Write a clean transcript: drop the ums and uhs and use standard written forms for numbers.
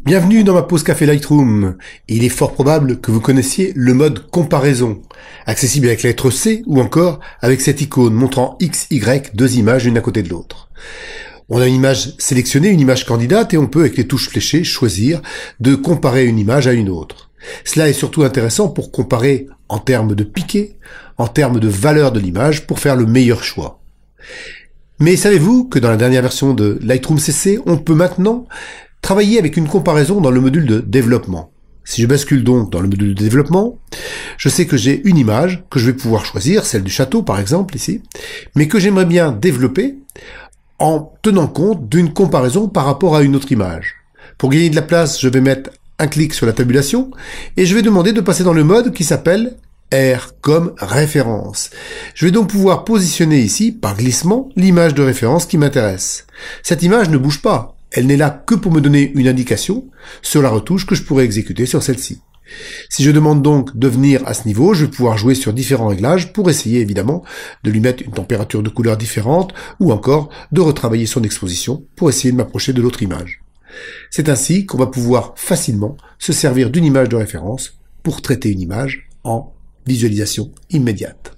Bienvenue dans ma pause café Lightroom. Il est fort probable que vous connaissiez le mode comparaison, accessible avec la lettre C ou encore avec cette icône montrant X, Y, deux images l'une à côté de l'autre. On a une image sélectionnée, une image candidate, et on peut avec les touches fléchées choisir de comparer une image à une autre. Cela est surtout intéressant pour comparer en termes de piqué, en termes de valeur de l'image, pour faire le meilleur choix. Mais savez-vous que dans la dernière version de Lightroom CC, on peut maintenant travailler avec une comparaison dans le module de développement. Si je bascule donc dans le module de développement, je sais que j'ai une image que je vais pouvoir choisir, celle du château par exemple ici, mais que j'aimerais bien développer en tenant compte d'une comparaison par rapport à une autre image. Pour gagner de la place, je vais mettre un clic sur la tabulation et je vais demander de passer dans le mode qui s'appelle R comme référence. Je vais donc pouvoir positionner ici, par glissement, l'image de référence qui m'intéresse. Cette image ne bouge pas. Elle n'est là que pour me donner une indication sur la retouche que je pourrais exécuter sur celle-ci. Si je demande donc de venir à ce niveau, je vais pouvoir jouer sur différents réglages pour essayer évidemment de lui mettre une température de couleur différente ou encore de retravailler son exposition pour essayer de m'approcher de l'autre image. C'est ainsi qu'on va pouvoir facilement se servir d'une image de référence pour traiter une image en visualisation immédiate.